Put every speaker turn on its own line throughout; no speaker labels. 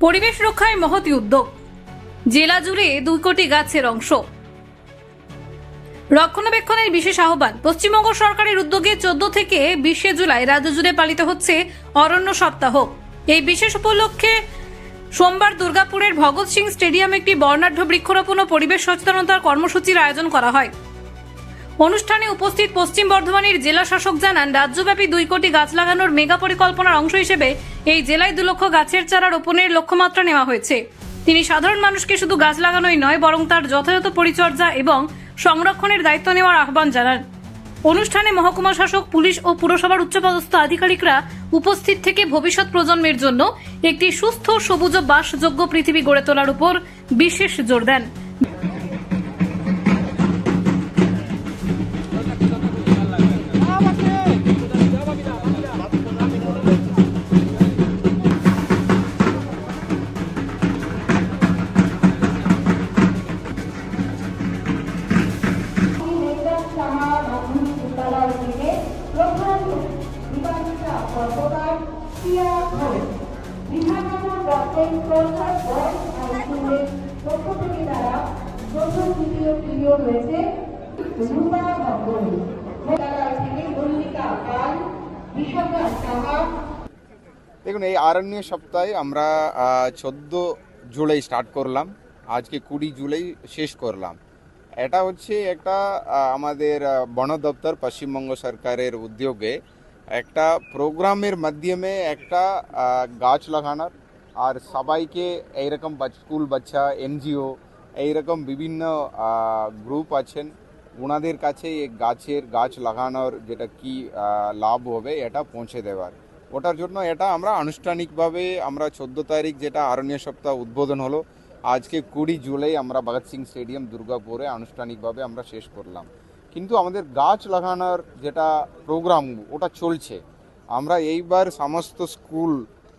পরিবেশ রক্ষায় মহতি উদ্যোগ, জেলা জুড়ে 2 কোটি গাছের অংশ। রক্ষণাবেক্ষণের বিশেষ আহ্বান। পশ্চিমবঙ্গ সরকারের উদ্যোগে 14 থেকে 20 জুলাই রাজ্য জুড়ে পালিত হচ্ছে অরণ্য সপ্তাহ। এই বিশেষ উপলক্ষে সোমবার দুর্গাপুরের ভগৎ সিং স্টেডিয়ামে একটি বর্ণাঢ্য বৃক্ষরোপণ ও পরিবেশ সচেতনতার কর্মসূচির আয়োজন করা হয়। অনুষ্ঠানে উপস্থিত পশ্চিম বর্ধমানের জেলা শাসক জানান, রাজ্যব্যাপী 2 কোটি গাছ লাগানোর মেগা পরিকল্পনার অংশ হিসেবে এই জেলায় 2 লক্ষ গাছের চারা রোপণের লক্ষ্যমাত্রা নেওয়া হয়েছে। তিনি সাধারণ মানুষকে শুধু গাছ লাগানোই নয়, বরং তার যথাযথ পরিচর্যা এবং সংরক্ষণের দায়িত্ব নেওয়ার আহ্বান জানান। অনুষ্ঠানে মহকুমা শাসক, পুলিশ ও পুরসভার উচ্চপদস্থ আধিকারিকরা উপস্থিত থেকে ভবিষ্যৎ প্রজন্মের জন্য একটি সুস্থ, সবুজ ও বাসযোগ্য পৃথিবী গড়ে তোলার উপর বিশেষ জোর দেন।
দেখুন, এই আরণ্য সপ্তাহে আমরা 14 জুলাই স্টার্ট করলাম, আজকে 20 জুলাই শেষ করলাম। এটা হচ্ছে একটা আমাদের বন দপ্তর পশ্চিমবঙ্গ সরকারের উদ্যোগে একটা প্রোগ্রামের মাধ্যমে একটা গাছ লাগানোর, আর সবাইকে এইরকম স্কুল বাচ্চা, এনজিও, এইরকম বিভিন্ন গ্রুপ আছেন, ওনাদের কাছে এই গাছ লাগানোর যেটা কি লাভ হবে এটা পৌঁছে দেওয়ার। ওটার জন্য এটা আমরা আনুষ্ঠানিকভাবে আমরা 14 তারিখ যেটা আরণ্য সপ্তাহ উদ্বোধন হলো, আজকে 20 জুলাই আমরা ভগৎ সিং স্টেডিয়াম দুর্গাপুরে আনুষ্ঠানিকভাবে আমরা শেষ করলাম। কিন্তু আমাদের গাছ লাগানোর যেটা প্রোগ্রাম ওটা চলছে। আমরা এইবার সমস্ত স্কুল,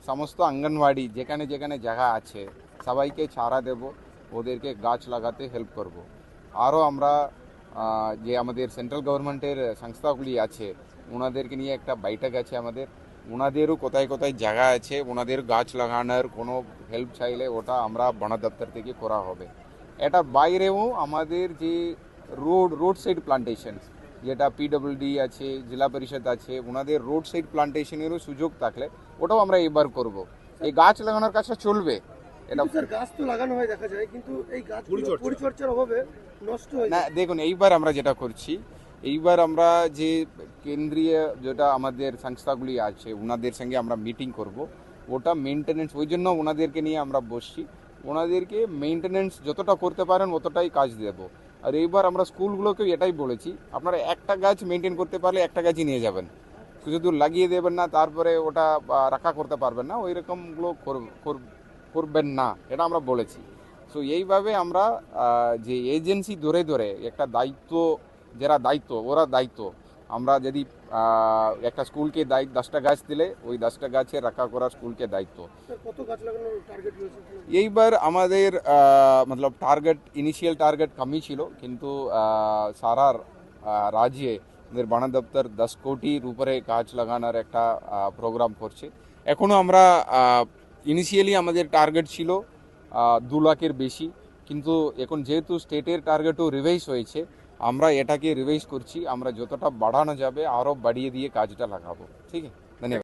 সমস্ত অঙ্গনওয়াড়ি যেখানে যেখানে জায়গা আছে সবাইকে চারা দেব, ওদেরকে গাছ লাগাতে হেল্প করব। আরও আমরা যে আমাদের সেন্ট্রাল গভর্নমেন্টের সংস্থাগুলি আছে ওনাদেরকে নিয়ে একটা বৈঠক আছে আমাদের, ওনাদেরও কোথায় কোথায় জায়গা আছে, ওনাদের গাছ লাগানোর কোনো হেল্প চাইলে ওটা আমরা বন দপ্তর থেকে করা হবে। এটা বাইরেও আমাদের যে রোড সাইড প্লান্টেশন, যেটা পিডব্লিউডি আছে, জেলা পরিষদ আছে, ওনাদের রোড সাইড প্লান্টেশনেরও সুযোগ থাকলে ওটাও আমরা এবার করব। এই গাছ লাগানোর কাজটা চলবে। এটা
গাছ তো লাগানো হয় দেখা যায়, কিন্তু এই গাছ পরিচর্যার অভাবে নষ্ট হয়ে যায়।
না, দেখুন, এইবার আমরা যেটা করছি, এইবার আমরা যে কেন্দ্রীয় যেটা আমাদের সংস্থাগুলি আছে ওনাদের সঙ্গে আমরা মিটিং করব, ওটা মেনটেনেন্স, ওই জন্য ওনাদেরকে নিয়ে আমরা বসছি, ওনাদেরকে মেনটেনেন্স যতটা করতে পারেন অতটাই কাজ দেব। আর এইবার আমরা স্কুলগুলোকেও এটাই বলেছি, আপনারা একটা গাছ মেনটেন করতে পারলে একটা গাছই নিয়ে যাবেন, শুধু লাগিয়ে দেবেন না, তারপরে ওটা রাখা করতে পারবেন না, ওই রকমগুলো করবেন না, এটা আমরা বলেছি। সো এইভাবে আমরা যে এজেন্সি ধরে ধরে একটা দায়িত্ব, যারা দায়িত্ব ওরা দায়িত্ব, আমরা যদি একটা স্কুলকে 10টা গাছ দিলে ওই 10টা গাছে রাখা করার স্কুলকে দায়িত্ব।
কত গাছ লাগানোর টার্গেট রয়েছে
এইবার আমাদের মতলব ইনিশিয়াল টার্গেট কমই ছিল, কিন্তু সারা রাজ্যে আমাদের বন দপ্তর 10 কোটির উপরে গাছ লাগানোর একটা প্রোগ্রাম করছে। এখনও আমরা ইনিশিয়ালি আমাদের টার্গেট ছিল 2 লাখের বেশি, কিন্তু এখন যেহেতু স্টেটের টার্গেটও রিভাইজ হয়েছে, আমরা এটাকে রিভাইজ করছি, আমরা যতটা বাড়ানো যাবে আরও বাড়িয়ে দিয়ে কাজটা লাগাবো। ঠিক আছে, ধন্যবাদ।